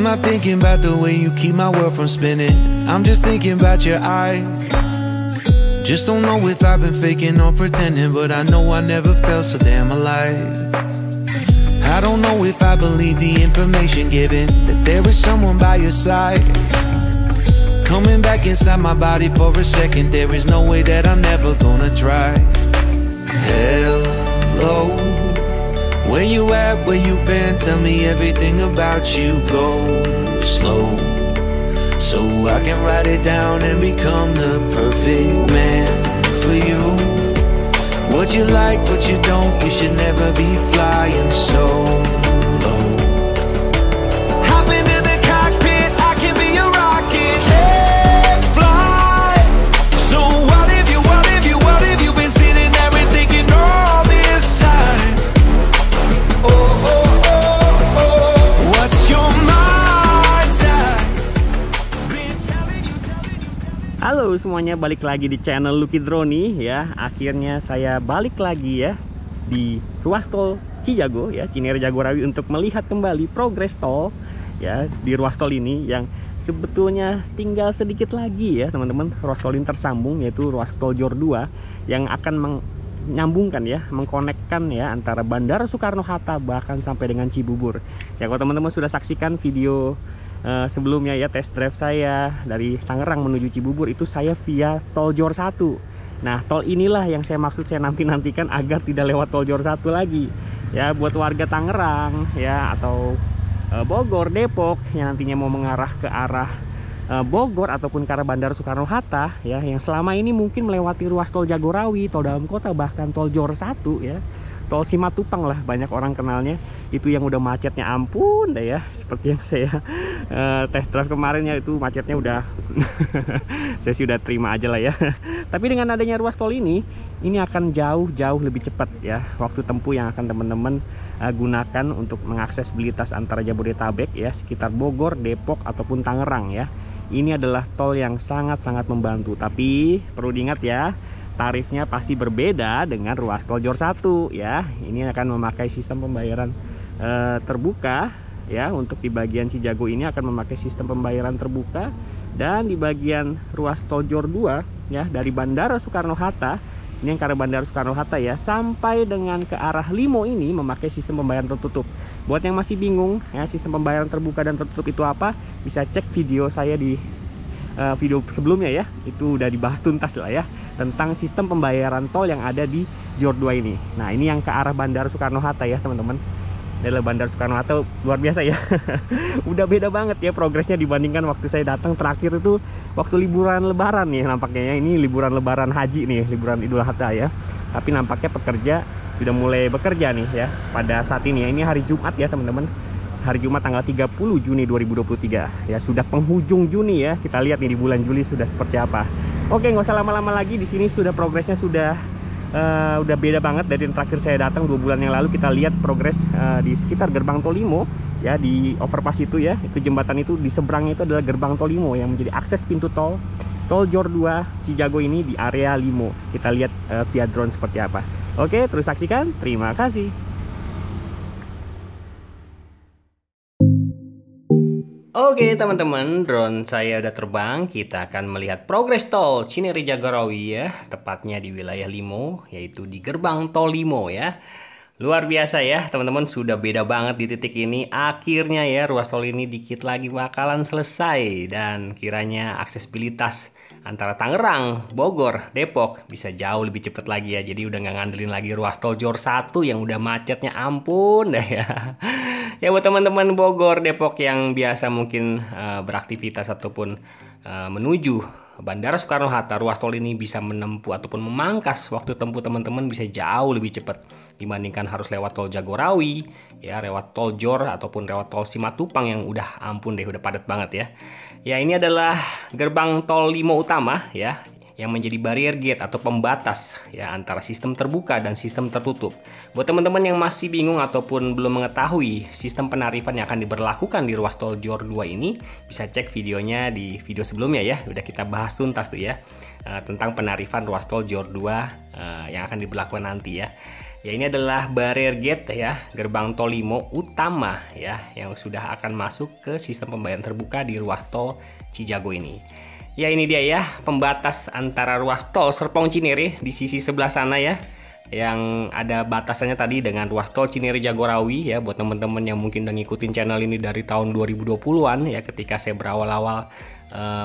I'm not thinking about the way you keep my world from spinning. I'm just thinking about your eyes. Just don't know if I've been faking or pretending, but I know I never felt so damn alive. I don't know if I believe the information given, that there is someone by your side. Coming back inside my body for a second, there is no way that I'm never gonna try. Hello, where you at, where you been? Tell me everything about you. Go slow, so I can write it down and become the perfect man for you. What you like, what you don't, you should never be flying solo. Hop into the cockpit, I can be a rocket. Take flight. So what if you been sitting there and thinking all this time? Oh, oh, oh, oh, what's your mind's eye? Been telling you. Halo semuanya, balik lagi di channel Lucky Droni ya. Akhirnya saya balik lagi ya di ruas tol Cijago ya, Cinere Jagorawi, untuk melihat kembali progres tol ya di ruas tol ini yang sebetulnya tinggal sedikit lagi ya teman-teman. Ruas tol ini tersambung, yaitu ruas tol Jor 2 yang akan menyambungkan ya, mengkonekkan ya antara Bandara Soekarno-Hatta bahkan sampai dengan Cibubur. Ya kalau teman-teman sudah saksikan video sebelumnya ya, test drive saya dari Tangerang menuju Cibubur, itu saya via tol Jor 1. Nah, tol inilah yang saya maksud, saya nantikan agar tidak lewat tol Jor 1 lagi. Ya, buat warga Tangerang ya atau Bogor, Depok yang nantinya mau mengarah ke arah Bogor ataupun ke arah Bandara Soekarno-Hatta ya, yang selama ini mungkin melewati ruas tol Jagorawi, tol dalam kota, bahkan tol Jor 1 ya. Tol Simatupang lah banyak orang kenalnya, itu yang udah macetnya ampun deh ya, seperti yang saya test drive kemarin ya, itu macetnya udah saya sih udah terima aja lah ya. Tapi dengan adanya ruas tol ini akan jauh lebih cepat ya waktu tempuh yang akan teman-teman gunakan untuk mengaksesibilitas antara Jabodetabek ya, sekitar Bogor, Depok ataupun Tangerang ya. Ini adalah tol yang sangat-sangat membantu, tapi perlu diingat ya, tarifnya pasti berbeda dengan ruas tol Jor 1 ya. Ini akan memakai sistem pembayaran terbuka ya. Untuk di bagian Cijago ini akan memakai sistem pembayaran terbuka, dan di bagian ruas tol Jor 2 ya, dari Bandara Soekarno-Hatta, ini yang ke arah Bandara Soekarno-Hatta ya, sampai dengan ke arah Limo ini memakai sistem pembayaran tertutup. Buat yang masih bingung ya, sistem pembayaran terbuka dan tertutup itu apa, bisa cek video saya di video sebelumnya ya, itu udah dibahas tuntas lah ya tentang sistem pembayaran tol yang ada di Jor 2 ini. Nah, ini yang ke arah Bandara Soekarno-Hatta ya teman-teman. Adalah Bandara Soekarno-Hatta, luar biasa ya. Udah beda banget ya progresnya dibandingkan waktu saya datang terakhir itu waktu liburan lebaran nih nampaknya ya. Ini liburan lebaran haji nih, liburan Idul Adha ya. Tapi nampaknya pekerja sudah mulai bekerja nih ya pada saat ini ya. Ini hari Jumat ya teman-teman. Hari Jumat tanggal 30 Juni 2023 ya, sudah penghujung Juni ya. Kita lihat nih di bulan Juli sudah seperti apa. Oke, nggak usah lama-lama lagi, di sini sudah progresnya sudah beda banget dari yang terakhir saya datang 2 bulan yang lalu. Kita lihat progres di sekitar gerbang tol Limo ya, di overpass itu ya, itu jembatan itu di seberangnya itu adalah gerbang tol Limo yang menjadi akses pintu tol Jor 2 Cijago ini di area Limo. Kita lihat via drone seperti apa. Oke, terus saksikan. Terima kasih. Oke teman-teman, drone saya udah terbang. Kita akan melihat progres tol Cinere Jagorawi ya, tepatnya di wilayah Limo, yaitu di gerbang tol Limo ya. Luar biasa ya teman-teman, sudah beda banget di titik ini. Akhirnya ya ruas tol ini dikit lagi bakalan selesai, dan kiranya aksesibilitas antara Tangerang, Bogor, Depok bisa jauh lebih cepat lagi ya. Jadi udah nggak ngandelin lagi ruas tol Jor 1 yang udah macetnya ampun deh ya. Ya buat teman-teman Bogor, Depok yang biasa mungkin beraktivitas ataupun menuju Bandara Soekarno-Hatta, ruas tol ini bisa menempuh ataupun memangkas waktu tempuh teman-teman bisa jauh lebih cepat dibandingkan harus lewat tol Jagorawi ya, lewat tol Jor ataupun lewat tol Simatupang yang udah ampun deh, udah padat banget ya. Ya, ini adalah gerbang tol Limo utama ya, yang menjadi barrier gate atau pembatas ya antara sistem terbuka dan sistem tertutup. Buat teman-teman yang masih bingung ataupun belum mengetahui sistem penarifan yang akan diberlakukan di ruas tol Jor 2 ini, bisa cek videonya di video sebelumnya ya. Udah kita bahas tuntas tuh ya tentang penarifan ruas tol Jor 2 yang akan diberlakukan nanti ya. Ya, ini adalah barrier gate ya, gerbang tol Limo utama ya, yang sudah akan masuk ke sistem pembayaran terbuka di ruas tol Cijago ini. Ya, ini dia ya, pembatas antara ruas tol Serpong Cinere di sisi sebelah sana ya, yang ada batasannya tadi dengan ruas tol Cinere Jagorawi ya. Buat teman-teman yang mungkin udah ngikutin channel ini dari tahun 2020-an ya, ketika saya berawal-awal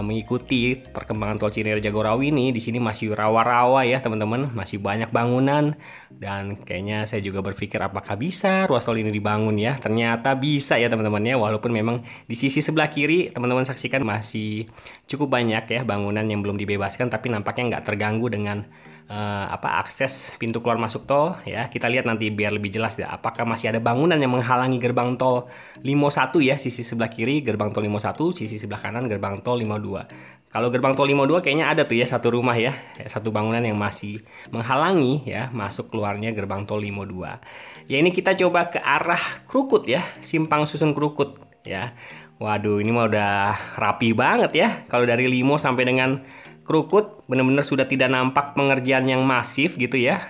mengikuti perkembangan tol Cinere Jagorawi ini, di sini masih rawa-rawa ya teman-teman, masih banyak bangunan, dan kayaknya saya juga berpikir apakah bisa ruas tol ini dibangun ya. Ternyata bisa ya teman-teman ya, walaupun memang di sisi sebelah kiri teman-teman saksikan masih cukup banyak ya bangunan yang belum dibebaskan, tapi nampaknya nggak terganggu dengan akses pintu keluar masuk tol ya. Kita lihat nanti biar lebih jelas ya, apakah masih ada bangunan yang menghalangi gerbang tol Limo 1 ya, sisi sebelah kiri gerbang tol Limo 1, sisi sebelah kanan gerbang tol Limo 2. Kalau gerbang tol Limo 2 kayaknya ada tuh ya satu rumah ya, satu bangunan yang masih menghalangi ya masuk keluarnya gerbang tol Limo 2. Ya, ini kita coba ke arah Krukut ya, simpang susun Krukut ya. Waduh, ini mah udah rapi banget ya. Kalau dari Limo sampai dengan Krukut benar-benar sudah tidak nampak pengerjaan yang masif gitu ya,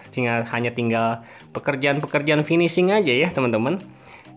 hanya tinggal pekerjaan-pekerjaan finishing aja ya teman-teman.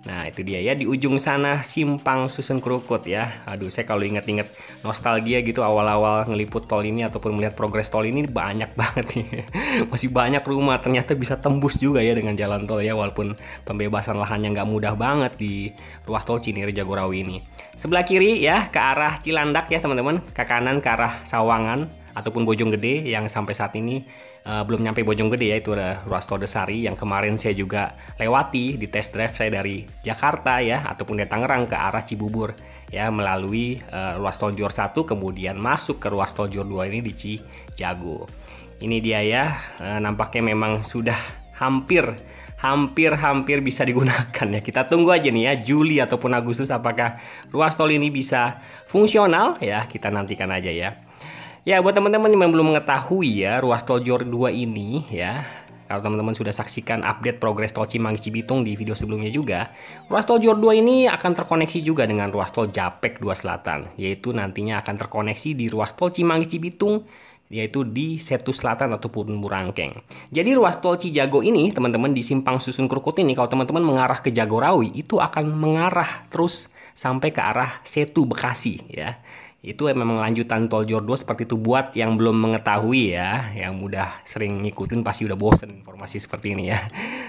Nah, itu dia ya, di ujung sana simpang susun Krukut ya. Aduh, saya kalau inget-inget nostalgia gitu awal-awal ngeliput tol ini ataupun melihat progres tol ini, banyak banget nih. Masih banyak rumah, ternyata bisa tembus juga ya dengan jalan tol ya, walaupun pembebasan lahannya nggak mudah banget di ruas tol Cinere Jagorawi ini. Sebelah kiri ya ke arah Cilandak ya teman-teman, ke kanan ke arah Sawangan ataupun Bojonggede, yang sampai saat ini belum nyampe Bojonggede ya, itu ada ruas tol Desari yang kemarin saya juga lewati di test drive saya dari Jakarta ya, ataupun dari Tangerang ke arah Cibubur ya, melalui ruas tol Jor 1 kemudian masuk ke ruas tol Jor 2 ini di Cijago. Ini dia ya, nampaknya memang sudah hampir bisa digunakan ya. Kita tunggu aja nih ya, Juli ataupun Agustus apakah ruas tol ini bisa fungsional ya, kita nantikan aja ya. Ya, buat teman-teman yang belum mengetahui ya, ruas tol Jor 2 ini ya, kalau teman-teman sudah saksikan update progres tol Cimanggis Cibitung di video sebelumnya juga, ruas tol Jor 2 ini akan terkoneksi juga dengan ruas tol Japek 2 Selatan, yaitu nantinya akan terkoneksi di ruas tol Cimanggis Cibitung, yaitu di Setu Selatan ataupun Burangkeng. Jadi ruas tol Cijago ini teman-teman di simpang susun Krukut ini, kalau teman-teman mengarah ke Jagorawi itu akan mengarah terus sampai ke arah Setu Bekasi ya. Itu memang lanjutan tol Jor 2 seperti itu. Buat yang belum mengetahui ya, yang udah sering ngikutin pasti udah bosen informasi seperti ini ya.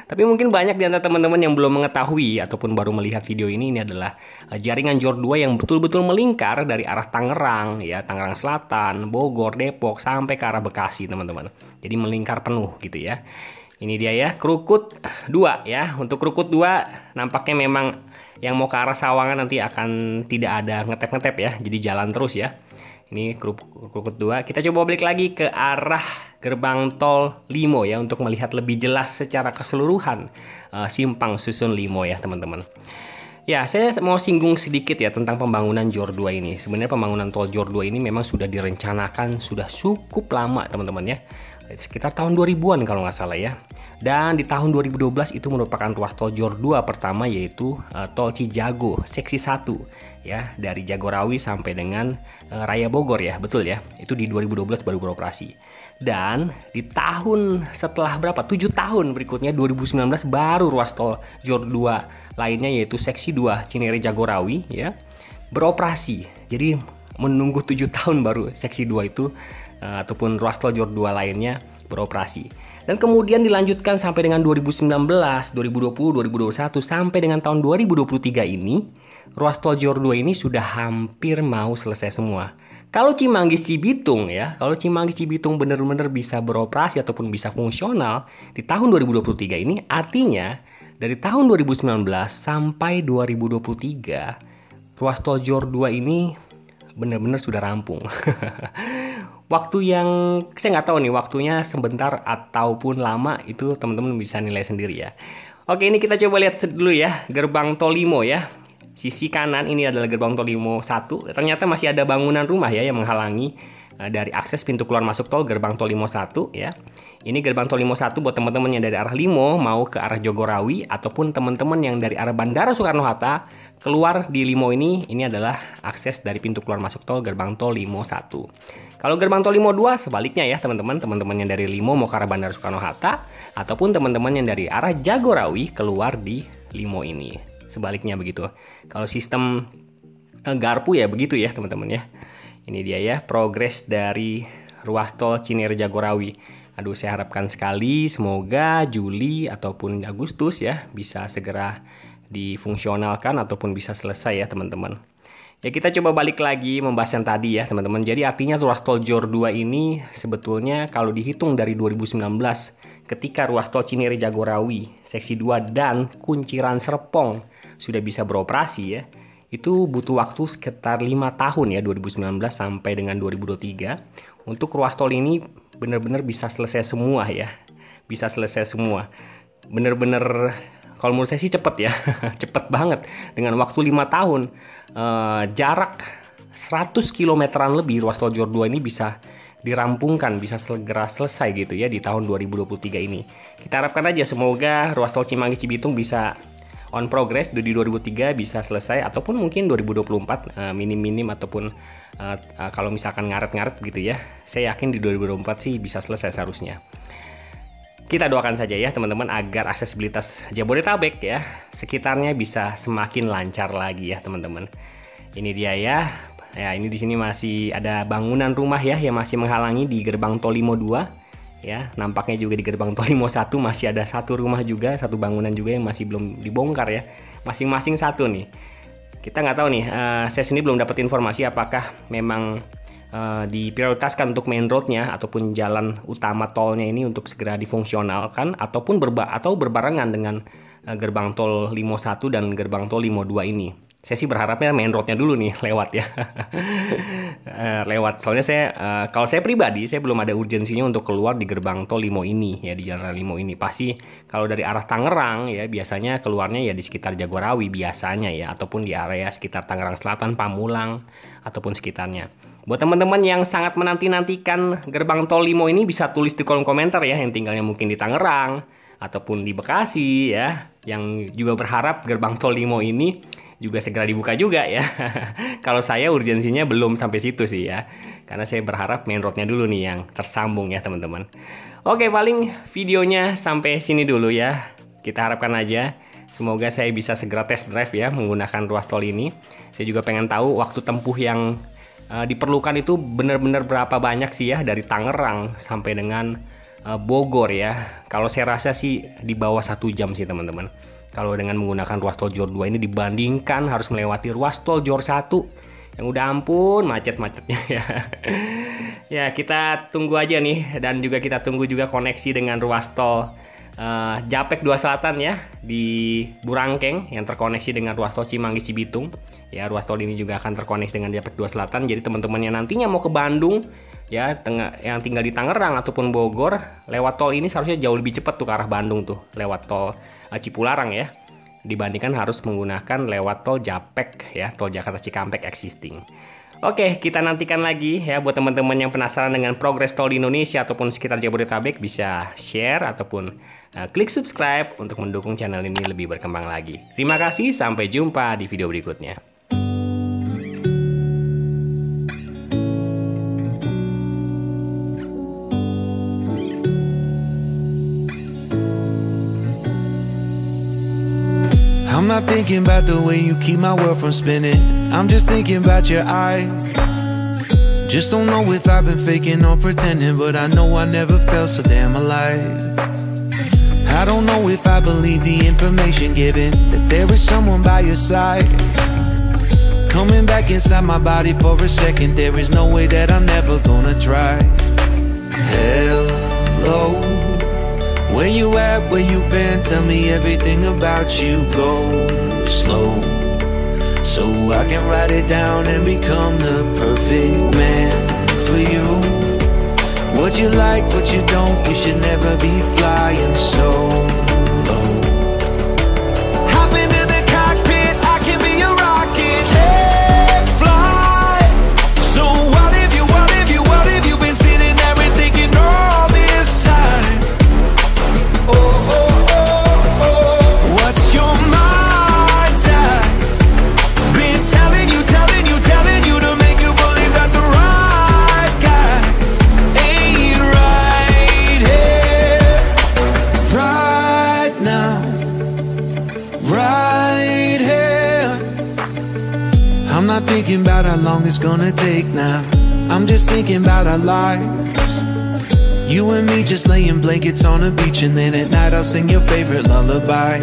Tapi mungkin banyak di antara teman-teman yang belum mengetahui ataupun baru melihat video ini adalah jaringan Jor 2 yang betul-betul melingkar dari arah Tangerang ya, Tangerang Selatan, Bogor, Depok sampai ke arah Bekasi teman-teman. Jadi melingkar penuh gitu ya. Ini dia ya, Krukut 2 ya. Untuk Krukut 2 nampaknya memang yang mau ke arah Sawangan nanti akan tidak ada ngetep-ngetep ya, jadi jalan terus ya. Ini Krukut 2. Kita coba balik lagi ke arah gerbang tol Limo ya, untuk melihat lebih jelas secara keseluruhan simpang susun Limo ya teman-teman. Ya, saya mau singgung sedikit ya tentang pembangunan Jor 2 ini. Sebenarnya pembangunan tol Jor 2 ini memang sudah direncanakan sudah cukup lama teman-teman ya, sekitar tahun 2000-an kalau nggak salah ya. Dan di tahun 2012 itu merupakan ruas tol Jor 2 pertama, yaitu tol Cijago seksi 1 ya, dari Jagorawi sampai dengan Raya Bogor ya, betul ya. Itu di 2012 baru beroperasi. Dan di tahun setelah berapa? 7 tahun berikutnya 2019 baru ruas tol Jor 2 lainnya, yaitu seksi 2 Cinere Jagorawi ya, beroperasi. Jadi menunggu 7 tahun baru seksi 2 itu ataupun ruas tol Jor 2 lainnya beroperasi. Dan kemudian dilanjutkan sampai dengan 2019, 2020, 2021 sampai dengan tahun 2023 ini, ruas tol Jor 2 ini sudah hampir mau selesai semua. Kalau Cimanggis Cibitung ya, kalau Cimanggis Cibitung benar-benar bisa beroperasi ataupun bisa fungsional di tahun 2023 ini, artinya dari tahun 2019 sampai 2023 ruas tol Jor 2 ini benar-benar sudah rampung. Waktu yang saya nggak tahu nih, waktunya sebentar ataupun lama, itu teman-teman bisa nilai sendiri ya. Oke, ini kita coba lihat dulu ya gerbang tol Limo ya. Sisi kanan ini adalah gerbang tol Limo 1. Ternyata masih ada bangunan rumah ya yang menghalangi dari akses pintu keluar masuk tol gerbang tol Limo 1 ya. Ini gerbang tol Limo 1 buat teman-teman yang dari arah Limo mau ke arah Jagorawi, ataupun teman-teman yang dari arah Bandara Soekarno-Hatta keluar di Limo ini adalah akses dari pintu keluar masuk tol gerbang tol Limo 1. Kalau gerbang tol Limo 2 sebaliknya ya teman-teman yang dari Limo mau ke arah Bandara Soekarno-Hatta ataupun teman-teman yang dari arah Jagorawi keluar di Limo ini. Sebaliknya begitu. Kalau sistem garpu ya begitu ya teman-teman ya. Ini dia ya progres dari ruas tol Cinere Jagorawi. Aduh, saya harapkan sekali semoga Juli ataupun Agustus ya bisa segera difungsionalkan ataupun bisa selesai ya teman-teman. Ya kita coba balik lagi membahas yang tadi ya teman-teman. Jadi artinya ruas tol JOR 2 ini sebetulnya kalau dihitung dari 2019 ketika ruas tol Cinere Jagorawi seksi 2 dan Kunciran Serpong sudah bisa beroperasi ya. Itu butuh waktu sekitar 5 tahun ya 2019 sampai dengan 2023 untuk ruas tol ini benar-benar bisa selesai semua ya. Bisa selesai semua. Benar-benar kalau menurut saya sih cepet ya, cepet banget. Dengan waktu 5 tahun, jarak 100 kilometeran lebih ruas tol JOR 2 ini bisa dirampungkan, bisa segera selesai gitu ya di tahun 2023 ini. Kita harapkan aja semoga ruas tol Cimanggis Cibitung bisa on progress di 2003 bisa selesai ataupun mungkin 2024 minim-minim ataupun kalau misalkan ngaret-ngaret gitu ya. Saya yakin di 2024 sih bisa selesai seharusnya. Kita doakan saja ya teman-teman agar aksesibilitas Jabodetabek ya sekitarnya bisa semakin lancar lagi ya teman-teman. Ini dia ya. Ya, ini di sini masih ada bangunan rumah ya yang masih menghalangi di gerbang tol Limo 2 ya. Nampaknya juga di gerbang tol Limo 1 masih ada satu rumah juga, satu bangunan juga yang masih belum dibongkar ya. Masing-masing satu nih. Kita nggak tahu nih, saya sendiri belum dapat informasi apakah memang diprioritaskan untuk main roadnya ataupun jalan utama tolnya ini untuk segera difungsionalkan ataupun berbarengan dengan gerbang tol Limo 1 dan gerbang tol Limo 2 ini. Saya sih berharapnya main roadnya dulu nih lewat ya. Lewat soalnya saya kalau saya pribadi saya belum ada urgensinya untuk keluar di gerbang tol Limo ini ya, di jalan Limo ini. Pasti kalau dari arah Tangerang ya biasanya keluarnya ya di sekitar Jagorawi biasanya ya, ataupun di area sekitar Tangerang Selatan, Pamulang ataupun sekitarnya. Buat teman-teman yang sangat menanti-nantikan gerbang tol Limo ini bisa tulis di kolom komentar ya, yang tinggalnya mungkin di Tangerang ataupun di Bekasi ya, yang juga berharap gerbang tol Limo ini juga segera dibuka juga ya. Kalau saya urgensinya belum sampai situ sih ya, karena saya berharap main roadnya dulu nih yang tersambung ya teman-teman. Oke, paling videonya sampai sini dulu ya. Kita harapkan aja semoga saya bisa segera test drive ya menggunakan ruas tol ini. Saya juga pengen tahu waktu tempuh yang diperlukan itu benar-benar berapa banyak sih ya dari Tangerang sampai dengan Bogor ya. Kalau saya rasa sih di bawah 1 jam sih teman-teman. Kalau dengan menggunakan ruas tol JOR 2 ini dibandingkan harus melewati ruas tol JOR 1 yang udah ampun macet-macetnya ya. Ya kita tunggu aja nih, dan juga kita tunggu juga koneksi dengan ruas tol Japek 2 Selatan ya di Burangkeng yang terkoneksi dengan ruas tol Cimanggis Cibitung. Ya, ruas tol ini juga akan terkoneksi dengan Japek 2 Selatan. Jadi teman-teman yang nantinya mau ke Bandung ya, yang tinggal di Tangerang ataupun Bogor, lewat tol ini seharusnya jauh lebih cepat tuh ke arah Bandung tuh, lewat tol Cipularang ya, dibandingkan harus menggunakan lewat tol Japek ya, tol Jakarta Cikampek existing. Oke, kita nantikan lagi ya buat teman-teman yang penasaran dengan progres tol di Indonesia ataupun sekitar Jabodetabek, bisa share ataupun klik subscribe untuk mendukung channel ini lebih berkembang lagi. Terima kasih, sampai jumpa di video berikutnya. I'm not thinking about the way you keep my world from spinning. I'm just thinking about your eyes. Just don't know if I've been faking or pretending, but I know I never felt so damn alive. I don't know if I believe the information given, that there is someone by your side. Coming back inside my body for a second, there is no way that I'm never gonna try. Hello, where you at, where you been, tell me everything about you. Go slow, so I can write it down and become the perfect man for you. What you like, what you don't, you should never be flying solo. Hop into the cockpit, I can be a rocket. Hey, fly. So what if you been sitting there and thinking all this time? Oh, oh, oh, oh. What's your mind's at? I'm not thinking about how long it's gonna take now. I'm just thinking about our lives. You and me just laying blankets on a beach, and then at night I'll sing your favorite lullaby.